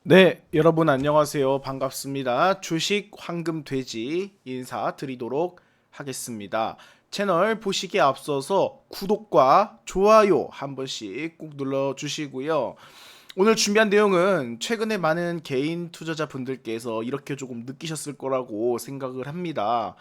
네, 여러분 안녕하세요. 반갑습니다. 주식 황금 돼지 인사드리도록 하겠습니다. 채널 보시기에 앞서서 구독과 좋아요 한 번씩 꼭 눌러 주시고요. 오늘 준비한 내용은 최근에 많은 개인 투자자분들께서 이렇게 조금 느끼셨을 거라고 생각을 합니다.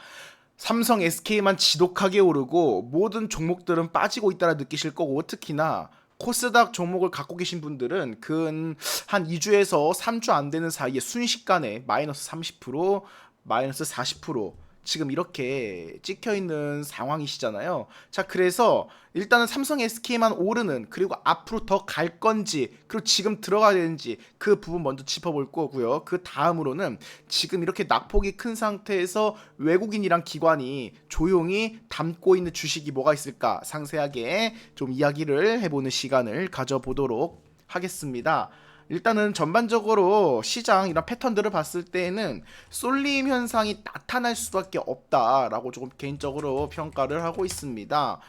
삼성, SK만 지독하게 오르고 모든 종목들은 빠지고 있다라 느끼실 거고, 특히나 코스닥 종목을 갖고 계신 분들은 근 한 2주에서 3주 안 되는 사이에 순식간에 마이너스 30%, 마이너스 40% 지금 이렇게 찍혀 있는 상황이시잖아요. 자, 그래서 일단은 삼성 SK만 오르는, 그리고 앞으로 더 갈 건지, 그리고 지금 들어가야 되는지 그 부분 먼저 짚어볼 거고요. 그 다음으로는 지금 이렇게 낙폭이 큰 상태에서 외국인이랑 기관이 조용히 담고 있는 주식이 뭐가 있을까 상세하게 좀 이야기를 해보는 시간을 가져보도록 하겠습니다. 일단은 전반적으로 시장 이런 패턴들을 봤을 때에는 쏠림 현상이 나타날 수밖에 없다라고 조금 개인적으로 평가를 하고 있습니다.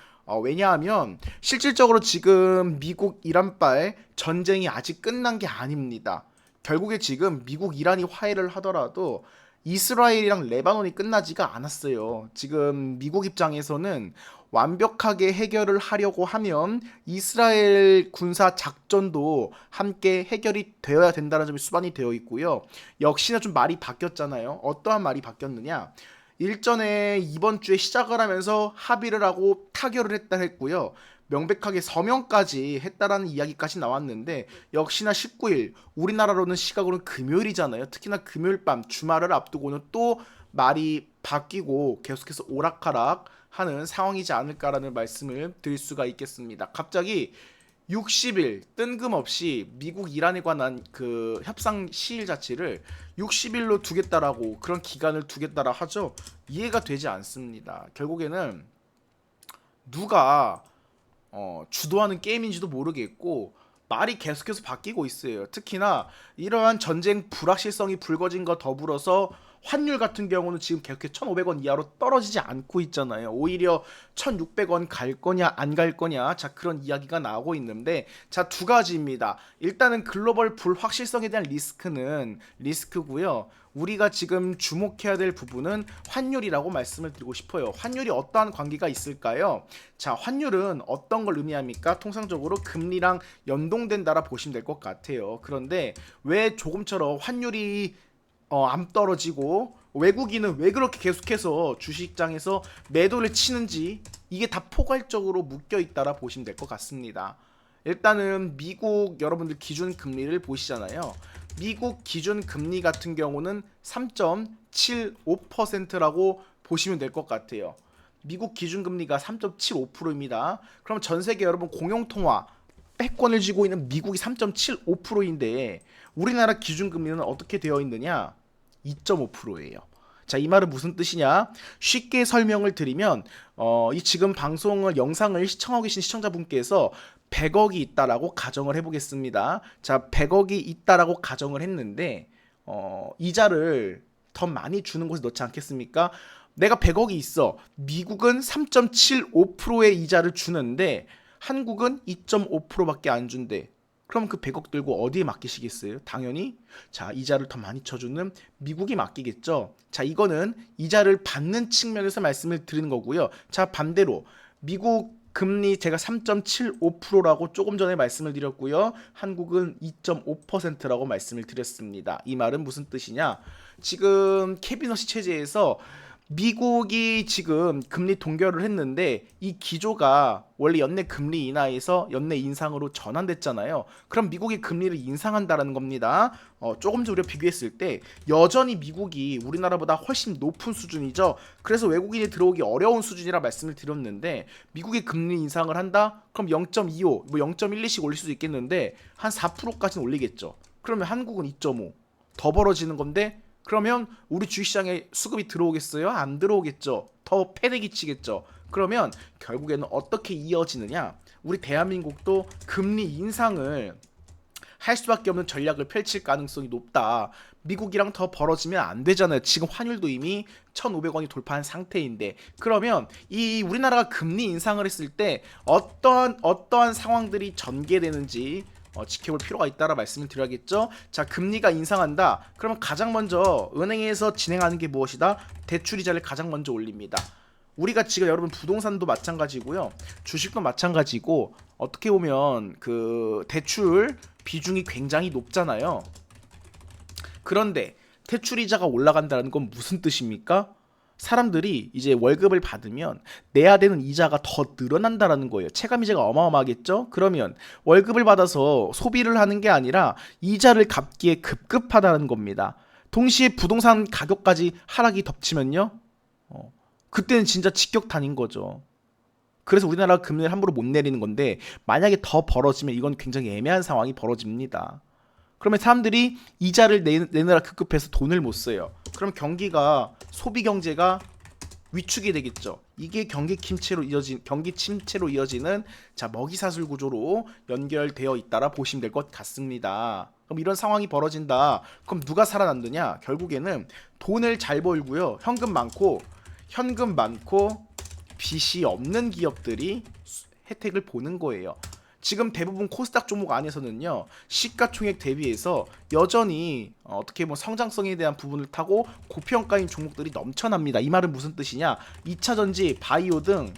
왜냐하면 실질적으로 지금 미국 이란발 전쟁이 아직 끝난 게 아닙니다. 결국에 지금 미국 이란이 화해를 하더라도 이스라엘이랑 레바논이 끝나지가 않았어요. 지금 미국 입장에서는 완벽하게 해결을 하려고 하면 이스라엘 군사 작전도 함께 해결이 되어야 된다는 점이 수반이 되어 있고요. 역시나 좀 말이 바뀌었잖아요. 어떠한 말이 바뀌었느냐? 일전에 이번 주에 시작을 하면서 합의를 하고 타결을 했다 했고요. 명백하게 서명까지 했다라는 이야기까지 나왔는데, 역시나 19일 우리나라로는 시각으로는 금요일이잖아요. 특히나 금요일 밤 주말을 앞두고는 또 말이 바뀌고 계속해서 오락가락 하는 상황이지 않을까라는 말씀을 드릴 수가 있겠습니다. 갑자기 60일 뜬금없이 미국 이란에 관한 그 협상 시일 자체를 60일로 두겠다라고, 그런 기간을 두겠다라 하죠. 이해가 되지 않습니다. 결국에는 누가 주도하는 게임인지도 모르겠고 말이 계속해서 바뀌고 있어요. 특히나 이러한 전쟁 불확실성이 불거진 것 더불어서 환율 같은 경우는 지금 계속해서 1,500원 이하로 떨어지지 않고 있잖아요. 오히려 1,600원 갈 거냐 안 갈 거냐, 자, 그런 이야기가 나오고 있는데, 자, 두 가지입니다. 일단은 글로벌 불확실성에 대한 리스크는 리스크고요. 우리가 지금 주목해야 될 부분은 환율이라고 말씀을 드리고 싶어요. 환율이 어떠한 관계가 있을까요? 자, 환율은 어떤 걸 의미합니까? 통상적으로 금리랑 연동된다라 보시면 될 것 같아요. 그런데 왜 조금처럼 환율이 안 떨어지고 외국인은 왜 그렇게 계속해서 주식장에서 매도를 치는지, 이게 다 포괄적으로 묶여 있다라 보시면 될 것 같습니다. 일단은 미국 여러분들 기준 금리를 보시잖아요. 미국 기준 금리 같은 경우는 3.75%라고 보시면 될 것 같아요. 미국 기준 금리가 3.75%입니다. 그럼 전 세계 여러분 공용통화 패권을 쥐고 있는 미국이 3.75%인데 우리나라 기준 금리는 어떻게 되어 있느냐? 2.5%예요. 자, 이 말은 무슨 뜻이냐? 쉽게 설명을 드리면 이 지금 방송을 영상을 시청하고 계신 시청자분께서 100억이 있다라고 가정을 해보겠습니다. 자, 100억이 있다라고 가정을 했는데 이자를 더 많이 주는 곳에 넣지 않겠습니까? 내가 100억이 있어. 미국은 3.75%의 이자를 주는데 한국은 2.5%밖에 안 준대. 그럼 그 100억 들고 어디에 맡기시겠어요? 당연히 자, 이자를 더 많이 쳐주는 미국이 맡기겠죠. 자, 이거는 이자를 받는 측면에서 말씀을 드리는 거고요. 자, 반대로 미국 금리 제가 3.75%라고 조금 전에 말씀을 드렸고요. 한국은 2.5%라고 말씀을 드렸습니다. 이 말은 무슨 뜻이냐? 지금 캐비너시 체제에서 미국이 지금 금리 동결을 했는데 이 기조가 원래 연내 금리 인하에서 연내 인상으로 전환됐잖아요. 그럼 미국이 금리를 인상한다라는 겁니다. 조금 전 우리가 비교했을 때 여전히 미국이 우리나라보다 훨씬 높은 수준이죠. 그래서 외국인이 들어오기 어려운 수준이라 말씀을 드렸는데, 미국이 금리 인상을 한다? 그럼 0.25, 뭐 0.12씩 올릴 수도 있겠는데 한 4%까지는 올리겠죠. 그러면 한국은 2.5, 더 벌어지는 건데, 그러면 우리 주식시장에 수급이 들어오겠어요? 안 들어오겠죠. 더 패대기 치겠죠. 그러면 결국에는 어떻게 이어지느냐? 우리 대한민국도 금리 인상을 할 수밖에 없는 전략을 펼칠 가능성이 높다. 미국이랑 더 벌어지면 안 되잖아요. 지금 환율도 이미 1,500원이 돌파한 상태인데, 그러면 이 우리나라가 금리 인상을 했을 때 어떠한 상황들이 전개되는지 지켜볼 필요가 있다라 말씀을 드려야겠죠. 자, 금리가 인상한다. 그러면 가장 먼저 은행에서 진행하는 게 무엇이다? 대출 이자를 가장 먼저 올립니다. 우리가 지금 여러분 부동산도 마찬가지고요. 주식도 마찬가지고 어떻게 보면 그 대출 비중이 굉장히 높잖아요. 그런데 대출 이자가 올라간다는 건 무슨 뜻입니까? 사람들이 이제 월급을 받으면 내야 되는 이자가 더 늘어난다라는 거예요. 체감 이자가 어마어마하겠죠? 그러면 월급을 받아서 소비를 하는 게 아니라 이자를 갚기에 급급하다는 겁니다. 동시에 부동산 가격까지 하락이 덮치면요. 그때는 진짜 직격탄인 거죠. 그래서 우리나라가 금리를 함부로 못 내리는 건데 만약에 더 벌어지면 이건 굉장히 애매한 상황이 벌어집니다. 그러면 사람들이 이자를 내느라 급급해서 돈을 못 써요. 그럼 경기가 소비 경제가 위축이 되겠죠. 이게 경기 침체로 이어지는 자 먹이사슬 구조로 연결되어 있다라 보시면 될 것 같습니다. 그럼 이런 상황이 벌어진다. 그럼 누가 살아남느냐? 결국에는 돈을 잘 벌고요. 현금 많고 빚이 없는 기업들이 혜택을 보는 거예요. 지금 대부분 코스닥 종목 안에서는요 시가총액 대비해서 여전히 어떻게 보면 성장성에 대한 부분을 타고 고평가인 종목들이 넘쳐납니다. 이 말은 무슨 뜻이냐? 2차전지, 바이오 등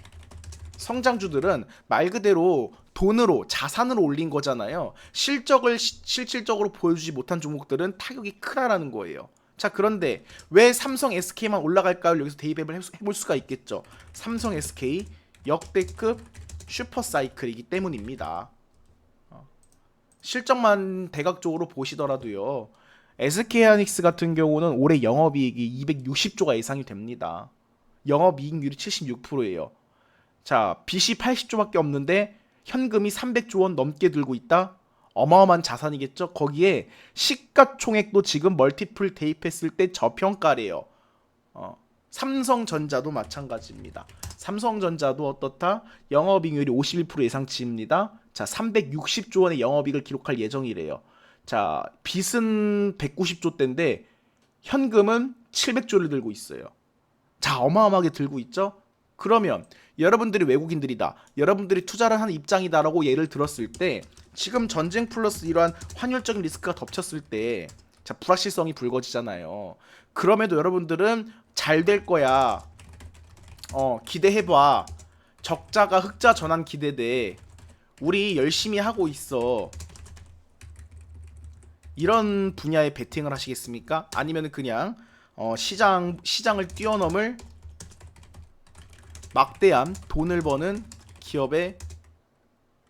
성장주들은 말 그대로 돈으로 자산으로 올린 거잖아요. 실적을 실질적으로 보여주지 못한 종목들은 타격이 크다라는 거예요. 자, 그런데 왜 삼성 SK만 올라갈까요? 여기서 대입을 해볼 수가 있겠죠. 삼성 SK 역대급 슈퍼사이클이기 때문입니다. 실적만 대각적으로 보시더라도요. SK하이닉스 같은 경우는 올해 영업이익이 260조가 예상이 됩니다. 영업이익률이 76%예요. 자, 빚이 80조밖에 없는데 현금이 300조 원 넘게 들고 있다? 어마어마한 자산이겠죠. 거기에 시가총액도 지금 멀티플 대입했을 때 저평가래요. 삼성전자도 마찬가지입니다. 삼성전자도 어떻다? 영업이익률이 51% 예상치입니다. 자, 360조 원의 영업이익을 기록할 예정이래요. 자, 빚은 190조대인데 현금은 700조를 들고 있어요. 자, 어마어마하게 들고 있죠? 그러면 여러분들이 외국인들이다. 여러분들이 투자를 하는 입장이다라고 예를 들었을 때 지금 전쟁 플러스 이러한 환율적인 리스크가 덮쳤을 때 자, 불확실성이 불거지잖아요. 그럼에도 여러분들은 잘 될 거야. 기대해봐. 적자가 흑자 전환 기대돼. 우리 열심히 하고 있어. 이런 분야에 베팅을 하시겠습니까? 아니면 그냥 시장을 뛰어넘을 막대한 돈을 버는 기업에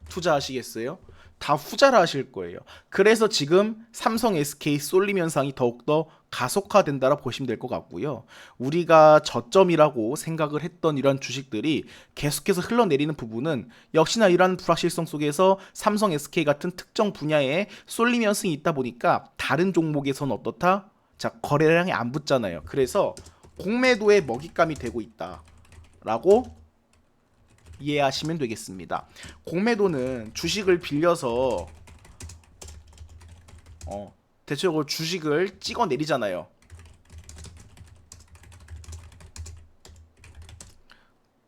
투자하시겠어요? 다 후자를 하실 거예요. 그래서 지금 삼성 SK 쏠림 현상이 더욱더 가속화된다라 보시면 될 것 같고요. 우리가 저점이라고 생각을 했던 이런 주식들이 계속해서 흘러내리는 부분은 역시나 이러한 불확실성 속에서 삼성 SK 같은 특정 분야에 쏠림 현상이 있다 보니까 다른 종목에서는 어떻다? 자, 거래량이 안 붙잖아요. 그래서 공매도의 먹잇감이 되고 있다라고 이해하시면 되겠습니다. 공매도는 주식을 빌려서 대체적으로 주식을 찍어 내리잖아요.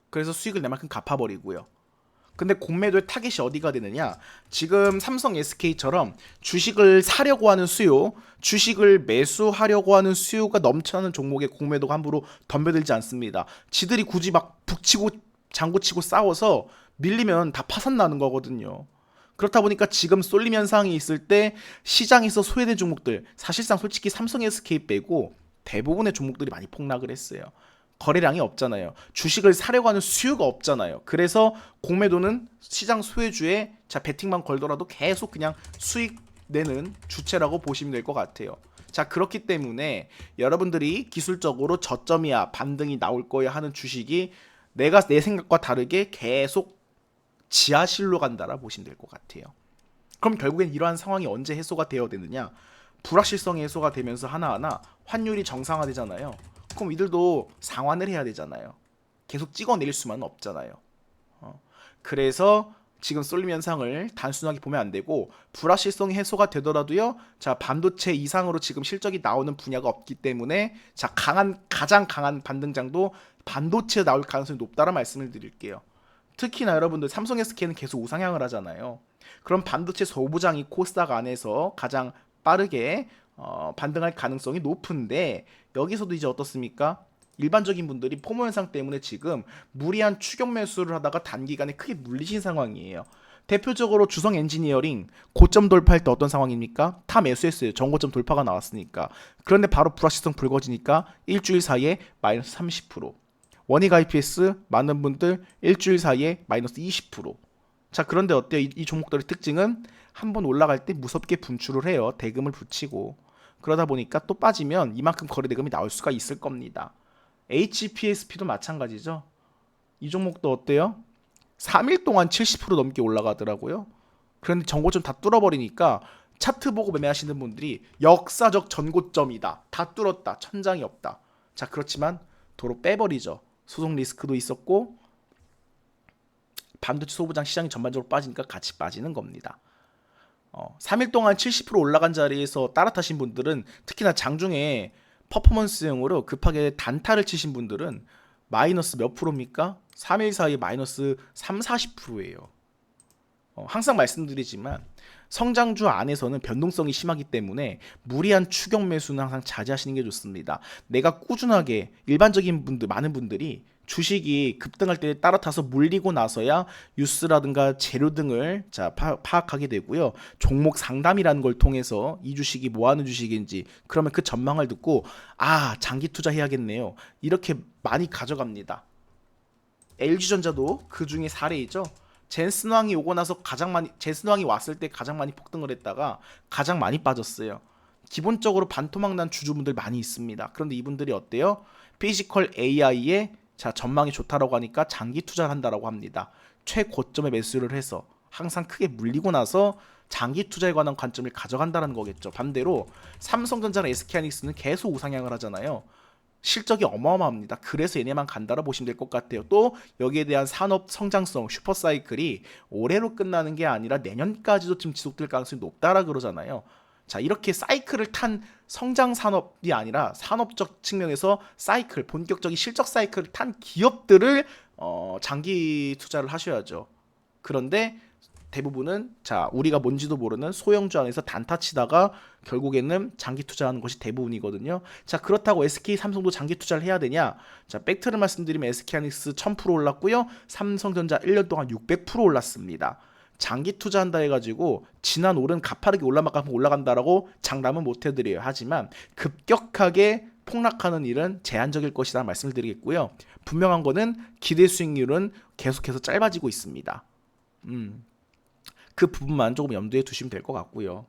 그래서 수익을 내만큼 갚아버리고요. 근데 공매도의 타겟이 어디가 되느냐? 지금 삼성 SK처럼 주식을 사려고 하는 수요, 주식을 매수하려고 하는 수요가 넘쳐나는 종목에 공매도가 함부로 덤벼들지 않습니다. 지들이 굳이 막 북치고 장구치고 싸워서 밀리면 다 파산 나는 거거든요. 그렇다 보니까 지금 쏠림 현상이 있을 때 시장에서 소외된 종목들, 사실상 솔직히 삼성 SK 빼고 대부분의 종목들이 많이 폭락을 했어요. 거래량이 없잖아요. 주식을 사려고 하는 수요가 없잖아요. 그래서 공매도는 시장 소외주에 자 베팅만 걸더라도 계속 그냥 수익 내는 주체라고 보시면 될 것 같아요. 자, 그렇기 때문에 여러분들이 기술적으로 저점이야 반등이 나올 거야 하는 주식이 내가 내 생각과 다르게 계속 지하실로 간다라 보시면 될 것 같아요. 그럼 결국엔 이러한 상황이 언제 해소가 되어야 되느냐? 불확실성이 해소가 되면서 하나하나 환율이 정상화되잖아요. 그럼 이들도 상환을 해야 되잖아요. 계속 찍어내릴 수만은 없잖아요. 그래서 지금 쏠림 현상을 단순하게 보면 안 되고 불확실성이 해소가 되더라도요. 자, 반도체 이상으로 지금 실적이 나오는 분야가 없기 때문에 자, 가장 강한 반등장도 반도체에 나올 가능성이 높다는 말씀을 드릴게요. 특히나 여러분들 삼성 SK는 계속 우상향을 하잖아요. 그럼 반도체 소부장이 코스닥 안에서 가장 빠르게 반등할 가능성이 높은데 여기서도 이제 어떻습니까? 일반적인 분들이 포모 현상 때문에 지금 무리한 추격 매수를 하다가 단기간에 크게 물리신 상황이에요. 대표적으로 주성 엔지니어링 고점 돌파할 때 어떤 상황입니까? 다 매수했어요. 전고점 돌파가 나왔으니까. 그런데 바로 불확실성 불거지니까 일주일 사이에 마이너스 30%. 원익 IPS 많은 분들 일주일 사이에 마이너스 20%. 자, 그런데 어때요? 이 종목들의 특징은 한번 올라갈 때 무섭게 분출을 해요. 대금을 붙이고. 그러다 보니까 또 빠지면 이만큼 거래대금이 나올 수가 있을 겁니다. HPSP도 마찬가지죠. 이 종목도 어때요? 3일 동안 70% 넘게 올라가더라고요. 그런데 전고점 다 뚫어버리니까 차트 보고 매매하시는 분들이 역사적 전고점이다. 다 뚫었다. 천장이 없다. 자, 그렇지만 도로 빼버리죠. 소송 리스크도 있었고 반도체 소부장 시장이 전반적으로 빠지니까 같이 빠지는 겁니다. 3일 동안 70% 올라간 자리에서 따라타신 분들은 특히나 장중에 퍼포먼스형으로 급하게 단타를 치신 분들은 마이너스 몇 프로입니까? 3일 사이에 마이너스 3, 40%예요. 항상 말씀드리지만 성장주 안에서는 변동성이 심하기 때문에 무리한 추격 매수는 항상 자제하시는 게 좋습니다. 내가 꾸준하게 일반적인 분들 많은 분들이 주식이 급등할 때 따라타서 물리고 나서야 뉴스라든가 재료 등을 파악하게 되고요. 종목 상담이라는 걸 통해서 이 주식이 뭐 하는 주식인지 그러면 그 전망을 듣고 장기 투자해야겠네요. 이렇게 많이 가져갑니다. LG전자도 그 중에 사례이죠. 젠슨왕이 오고 나서 젠슨왕이 왔을 때 가장 많이 폭등을 했다가 가장 많이 빠졌어요. 기본적으로 반토막 난 주주분들 많이 있습니다. 그런데 이분들이 어때요? 피지컬 AI에 전망이 좋다라고 하니까 장기 투자를 한다라고 합니다. 최고점에 매수를 해서 항상 크게 물리고 나서 장기 투자에 관한 관점을 가져간다는 거겠죠. 반대로 삼성전자나 SK하이닉스는 계속 우상향을 하잖아요. 실적이 어마어마합니다. 그래서 얘네만 간다라 보시면 될 것 같아요. 또 여기에 대한 산업 성장성 슈퍼사이클이 올해로 끝나는 게 아니라 내년까지도 지금 지속될 가능성이 높다라 그러잖아요. 자, 이렇게 사이클을 탄 성장 산업이 아니라 산업적 측면에서 사이클, 본격적인 실적 사이클을 탄 기업들을 장기 투자를 하셔야죠. 그런데 대부분은 우리가 뭔지도 모르는 소형주 안에서 단타 치다가 결국에는 장기 투자하는 것이 대부분이거든요. 자, 그렇다고 SK 삼성도 장기 투자를 해야 되냐? 자, 팩트를 말씀드리면 SK하이닉스 1000% 올랐고요. 삼성전자 1년 동안 600% 올랐습니다. 장기 투자한다 해가지고 지난 올은 가파르게 올라간다라고 장담은 못 해드려요. 하지만 급격하게 폭락하는 일은 제한적일 것이다 말씀을 드리겠고요. 분명한 거는 기대 수익률은 계속해서 짧아지고 있습니다. 그 부분만 조금 염두에 두시면 될 것 같고요.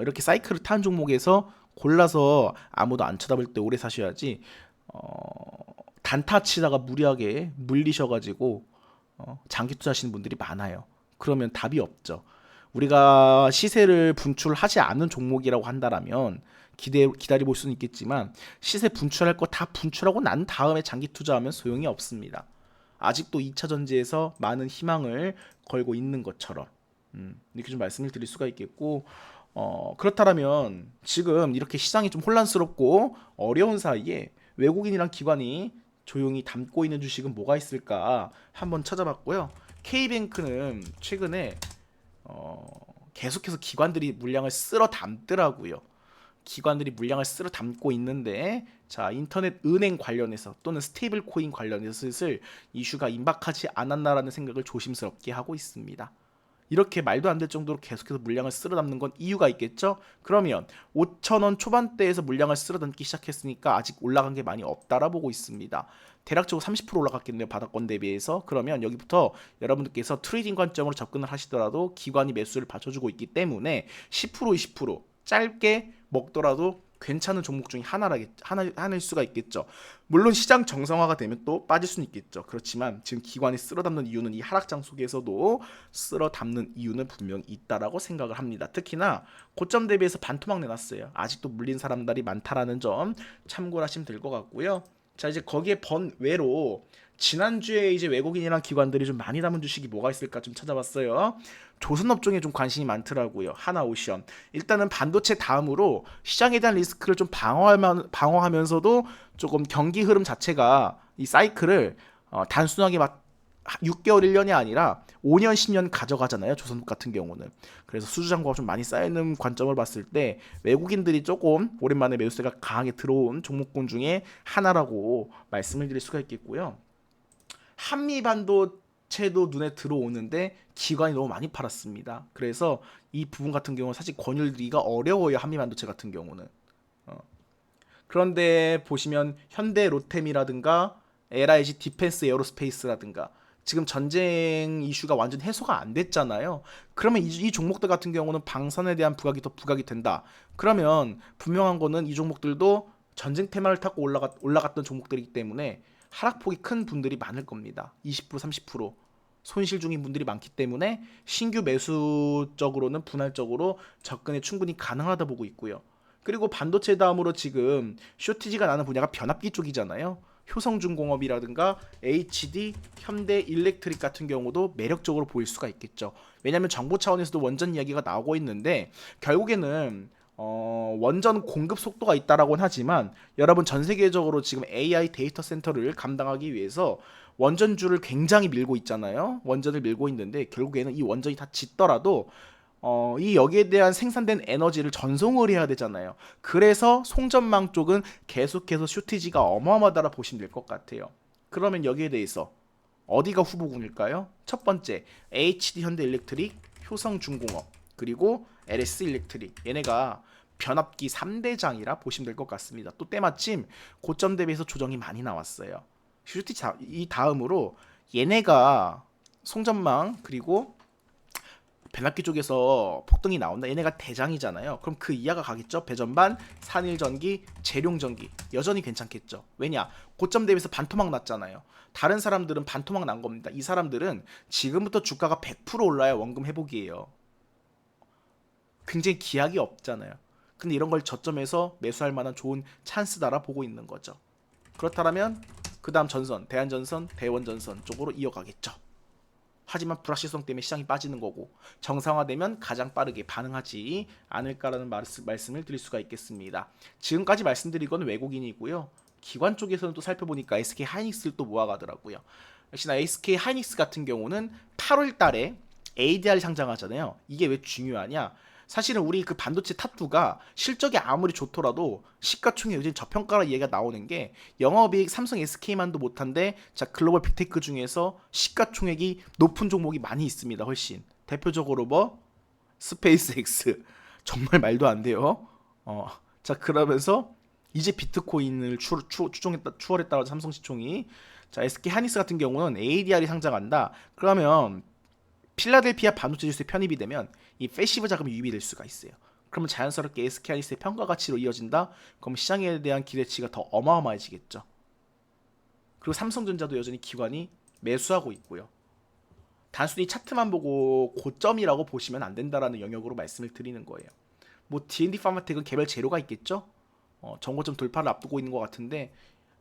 이렇게 사이클을 탄 종목에서 골라서 아무도 안 쳐다볼 때 오래 사셔야지 단타 치다가 무리하게 물리셔가지고 장기 투자하시는 분들이 많아요. 그러면 답이 없죠. 우리가 시세를 분출하지 않은 종목이라고 한다라면 기다려 볼 수는 있겠지만 시세 분출할 거 다 분출하고 난 다음에 장기 투자하면 소용이 없습니다. 아직도 2차 전지에서 많은 희망을 걸고 있는 것처럼 이렇게 좀 말씀을 드릴 수가 있겠고 그렇다면 지금 이렇게 시장이 좀 혼란스럽고 어려운 사이에 외국인이랑 기관이 조용히 담고 있는 주식은 뭐가 있을까 한번 찾아봤고요. K뱅크는 최근에 계속해서 기관들이 물량을 쓸어 담더라고요. 기관들이 물량을 쓸어 담고 있는데 인터넷 은행 관련해서 또는 스테이블 코인 관련해서 슬슬 이슈가 임박하지 않았나라는 생각을 조심스럽게 하고 있습니다. 이렇게 말도 안 될 정도로 계속해서 물량을 쓸어 담는 건 이유가 있겠죠? 그러면 5,000원 초반대에서 물량을 쓸어 담기 시작했으니까 아직 올라간 게 많이 없다라 보고 있습니다. 대략적으로 30% 올라갔겠네요. 바닥권 대비해서. 그러면 여기부터 여러분들께서 트레이딩 관점으로 접근을 하시더라도 기관이 매수를 받쳐주고 있기 때문에 10% 20% 짧게 먹더라도 괜찮은 종목 중에 하나일 수가 있겠죠. 물론 시장 정상화가 되면 또 빠질 수는 있겠죠. 그렇지만 지금 기관이 쓸어 담는 이유는 이 하락장 속에서도 쓸어 담는 이유는 분명히 있다라고 생각을 합니다. 특히나 고점 대비해서 반토막 내놨어요. 아직도 물린 사람들이 많다라는 점 참고를 하시면 될 것 같고요. 자, 이제 거기에 번외로 지난주에 이제 외국인이랑 기관들이 좀 많이 담은 주식이 뭐가 있을까 좀 찾아봤어요. 조선업종에 좀 관심이 많더라고요. 하나오션. 일단은 반도체 다음으로 시장에 대한 리스크를 좀 방어하면서도 조금 경기 흐름 자체가 이 사이클을 단순하게 막 6개월 1년이 아니라 5년 10년 가져가잖아요. 조선업 같은 경우는. 그래서 수주잔고가 좀 많이 쌓이는 관점을 봤을 때 외국인들이 조금 오랜만에 매수세가 강하게 들어온 종목군 중에 하나라고 말씀을 드릴 수가 있겠고요. 한미반도체도 눈에 들어오는데 기관이 너무 많이 팔았습니다. 그래서 이 부분 같은 경우는 사실 권유드리기가 어려워요. 한미반도체 같은 경우는. 그런데 보시면 현대 로템이라든가 LIG 디펜스 에어로스페이스라든가 지금 전쟁 이슈가 완전 해소가 안 됐잖아요. 그러면 이 종목들 같은 경우는 방산에 대한 부각이 더 부각이 된다. 그러면 분명한 거는 이 종목들도 전쟁 테마를 타고 올라갔던 종목들이기 때문에 하락폭이 큰 분들이 많을 겁니다. 20% 30% 손실 중인 분들이 많기 때문에 신규 매수적으로는 분할적으로 접근이 충분히 가능하다 보고 있고요. 그리고 반도체 다음으로 지금 쇼티지가 나는 분야가 변압기 쪽이잖아요. 효성중공업이라든가 HD, 현대일렉트릭 같은 경우도 매력적으로 보일 수가 있겠죠. 왜냐하면 정부 차원에서도 원전 이야기가 나오고 있는데 결국에는 원전 공급 속도가 있다라고는 하지만 여러분 전 세계적으로 지금 AI 데이터 센터를 감당하기 위해서 원전주를 굉장히 밀고 있잖아요. 원전을 밀고 있는데 결국에는 이 원전이 다 짓더라도 이 여기에 대한 생산된 에너지를 전송을 해야 되잖아요. 그래서 송전망 쪽은 계속해서 쇼티지가 어마어마하다라 보시면 될 것 같아요. 그러면 여기에 대해서 어디가 후보군일까요? 첫 번째 HD 현대일렉트릭, 효성중공업, 그리고 LS 일렉트릭. 얘네가 변압기 3대장이라 보시면 될 것 같습니다. 또 때마침 고점 대비해서 조정이 많이 나왔어요. 쇼티지 이 다음으로 얘네가 송전망 그리고 변압기 쪽에서 폭등이 나온다. 얘네가 대장이잖아요. 그럼 그 이하가 가겠죠. 배전반, 산일전기, 재룡전기 여전히 괜찮겠죠. 왜냐? 고점 대비해서 반토막 났잖아요. 다른 사람들은 반토막 난 겁니다. 이 사람들은 지금부터 주가가 100% 올라야 원금 회복이에요. 굉장히 기약이 없잖아요. 근데 이런 걸 저점에서 매수할 만한 좋은 찬스다라 보고 있는 거죠. 그렇다면 그 다음 전선, 대한전선, 대원전선 쪽으로 이어가겠죠. 하지만 불확실성 때문에 시장이 빠지는 거고 정상화되면 가장 빠르게 반응하지 않을까라는 말씀을 드릴 수가 있겠습니다. 지금까지 말씀드린 건 외국인이고요. 기관 쪽에서는 또 살펴보니까 SK 하이닉스를 또 모아가더라고요. 역시나 SK 하이닉스 같은 경우는 8월 달에 ADR 상장하잖아요. 이게 왜 중요하냐? 사실은 우리 그 반도체 탑2가 실적이 아무리 좋더라도 시가총액 요즘 저평가라 얘기가 나오는 게 영업이익 삼성 SK만도 못한데 자 글로벌 빅테크 중에서 시가총액이 높은 종목이 많이 있습니다. 훨씬 대표적으로 뭐 스페이스X 정말 말도 안 돼요. 자 그러면서 이제 비트코인을 추월했다고 삼성 시총이 자 SK 하이닉스 같은 경우는 ADR이 상장한다. 그러면 필라델피아 반도체 지수에 편입이 되면 이 패시브 자금이 유입이 될 수가 있어요. 그러면 자연스럽게 SK하이닉스의 평가 가치로 이어진다. 그럼 시장에 대한 기대치가 더 어마어마해지겠죠. 그리고 삼성전자도 여전히 기관이 매수하고 있고요. 단순히 차트만 보고 고점이라고 보시면 안 된다라는 영역으로 말씀을 드리는 거예요. 뭐 D&D 파마텍은 개별 재료가 있겠죠. 정고점 돌파를 앞두고 있는 것 같은데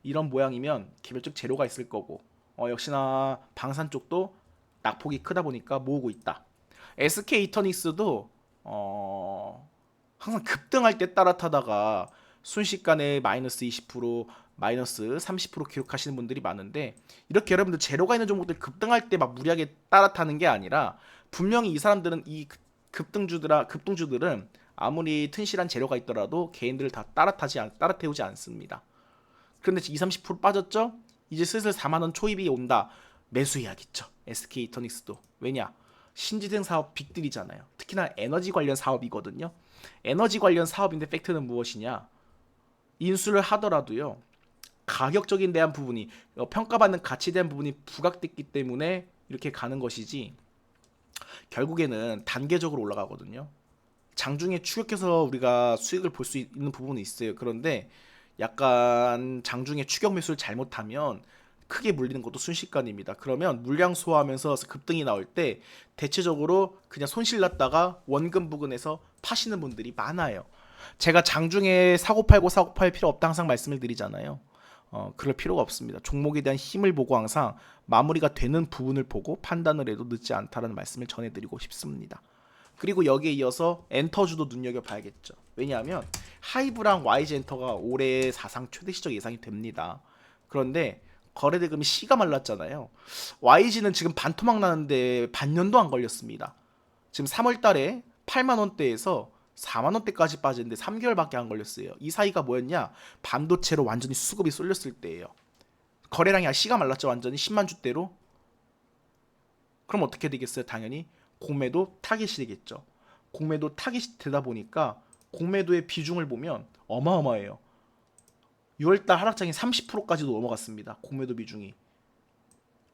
이런 모양이면 개별적 재료가 있을 거고 역시나 방산 쪽도 낙폭이 크다 보니까 모으고 있다. SK 이터닉스도 항상 급등할 때 따라 타다가 순식간에 마이너스 20% 마이너스 30% 기록하시는 분들이 많은데 이렇게 여러분들 재료가 있는 종목들 급등할 때 막 무리하게 따라 타는 게 아니라 분명히 이 사람들은 이 급등주들은 아무리 튼실한 재료가 있더라도 개인들을 다 따라 태우지 않습니다. 그런데 20, 30% 빠졌죠? 이제 슬슬 4만원 초입이 온다. 매수해야겠죠. SK 이터닉스도. 왜냐? 신재생 사업 빅들이잖아요. 특히나 에너지 관련 사업이거든요. 에너지 관련 사업인데 팩트는 무엇이냐? 인수를 하더라도요. 가격적인 대한 부분이 평가받는 가치에 대한 부분이 부각됐기 때문에 이렇게 가는 것이지 결국에는 단계적으로 올라가거든요. 장중에 추격해서 우리가 수익을 볼 수 있는 부분이 있어요. 그런데 약간 장중에 추격 매수를 잘못하면 크게 물리는 것도 순식간입니다. 그러면 물량 소화하면서 급등이 나올 때 대체적으로 그냥 손실 났다가 원금 부근에서 파시는 분들이 많아요. 제가 장중에 사고 팔 필요 없다 항상 말씀을 드리잖아요. 그럴 필요가 없습니다. 종목에 대한 힘을 보고 항상 마무리가 되는 부분을 보고 판단을 해도 늦지 않다라는 말씀을 전해드리고 싶습니다. 그리고 여기에 이어서 엔터주도 눈여겨봐야겠죠. 왜냐하면 하이브랑 YG 엔터가 올해 사상 최대 시적 예상이 됩니다. 그런데 거래 대금이 씨가 말랐잖아요. YG는 지금 반토막 나는데 반년도 안 걸렸습니다. 지금 3월 달에 8만 원대에서 4만 원대까지 빠졌는데 3개월밖에 안 걸렸어요. 이 사이가 뭐였냐? 반도체로 완전히 수급이 쏠렸을 때예요. 거래량이 씨가 말랐죠. 완전히 10만 주대로. 그럼 어떻게 되겠어요? 당연히 공매도 타깃이 되겠죠. 공매도 타깃이 되다 보니까 공매도의 비중을 보면 어마어마해요. 6월달 하락장이 30%까지도 넘어갔습니다. 공매도 비중이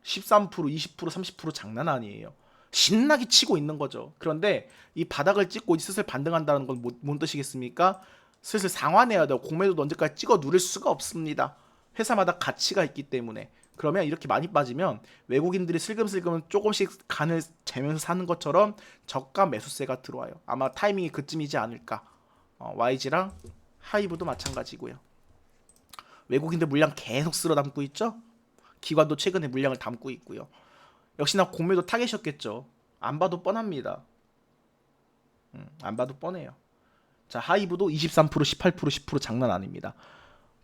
13%, 20%, 30% 장난 아니에요. 신나게 치고 있는 거죠. 그런데 이 바닥을 찍고 슬슬 반등한다는 건 뭔 뜻이겠습니까? 슬슬 상환해야 돼요. 공매도도 언제까지 찍어 누릴 수가 없습니다. 회사마다 가치가 있기 때문에. 그러면 이렇게 많이 빠지면 외국인들이 슬금슬금 조금씩 간을 재면서 사는 것처럼 저가 매수세가 들어와요. 아마 타이밍이 그쯤이지 않을까. YG랑 하이브도 마찬가지고요. 외국인들 물량 계속 쓸어 담고 있죠. 기관도 최근에 물량을 담고 있고요. 역시나 공매도 타겟이었겠죠. 안 봐도 뻔합니다. 안 봐도 뻔해요. 자, 하이브도 23%, 18%, 10% 장난 아닙니다.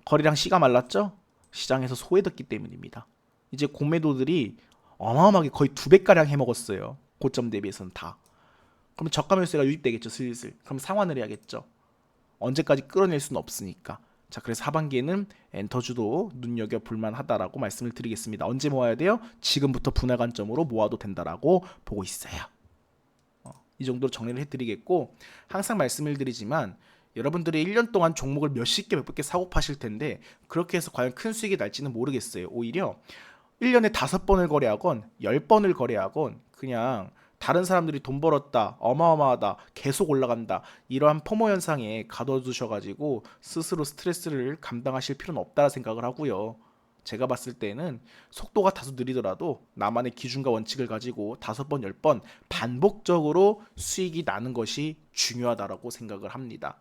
거래량 씨가 말랐죠? 시장에서 소외됐기 때문입니다. 이제 공매도들이 어마어마하게 거의 2배가량 해먹었어요. 고점 대비해서는 다. 그럼 저가 매수세가 유입되겠죠, 슬슬. 그럼 상환을 해야겠죠. 언제까지 끌어낼 수는 없으니까. 자, 그래서 하반기에는 엔터주도 눈여겨볼 만하다라고 말씀을 드리겠습니다. 언제 모아야 돼요? 지금부터 분할 관점으로 모아도 된다라고 보고 있어요. 이 정도로 정리를 해드리겠고, 항상 말씀을 드리지만 여러분들이 1년 동안 종목을 몇십 개, 몇백 개 사고 파실 텐데 그렇게 해서 과연 큰 수익이 날지는 모르겠어요. 오히려 1년에 5번을 거래하건 10번을 거래하건 그냥 다른 사람들이 돈 벌었다, 어마어마하다, 계속 올라간다, 이러한 포모 현상에 가둬두셔가지고 스스로 스트레스를 감당하실 필요는 없다라 생각을 하고요. 제가 봤을 때는 속도가 다소 느리더라도 나만의 기준과 원칙을 가지고 5번, 10번 반복적으로 수익이 나는 것이 중요하다라고 생각을 합니다.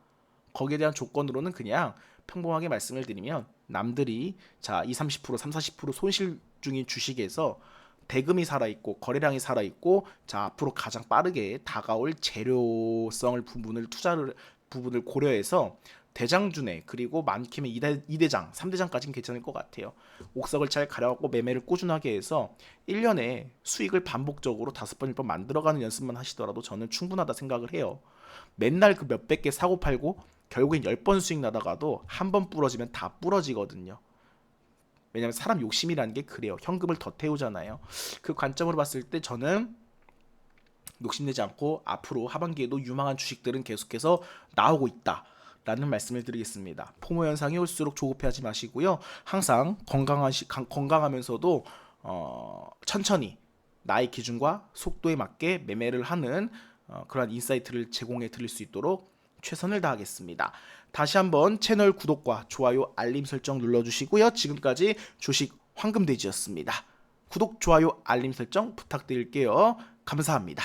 거기에 대한 조건으로는 그냥 평범하게 말씀을 드리면 남들이 자 20, 30%, 30, 40% 손실 중인 주식에서 대금이 살아있고 거래량이 살아있고 자 앞으로 가장 빠르게 다가올 재료성을 부분을 고려해서 대장주내 그리고 많게는 2대장, 3대장까지는 괜찮을 것 같아요. 옥석을 잘 가려갖고 매매를 꾸준하게 해서 1년에 수익을 반복적으로 5번, 1번 만들어가는 연습만 하시더라도 저는 충분하다 생각을 해요. 맨날 그 몇백 개 사고 팔고 결국엔 10번 수익 나다가도 한 번 부러지면 다 부러지거든요. 왜냐면 사람 욕심이라는 게 그래요. 현금을 더 태우잖아요. 그 관점으로 봤을 때 저는 욕심내지 않고 앞으로 하반기에도 유망한 주식들은 계속해서 나오고 있다 라는 말씀을 드리겠습니다. 포모 현상이 올수록 조급해하지 마시고요. 항상 건강하면서도 천천히 나의 기준과 속도에 맞게 매매를 하는 그러한 인사이트를 제공해 드릴 수 있도록 최선을 다하겠습니다. 다시 한번 채널 구독과 좋아요, 알림 설정 눌러주시고요. 지금까지 주식 황금돼지였습니다. 구독, 좋아요, 알림 설정 부탁드릴게요. 감사합니다.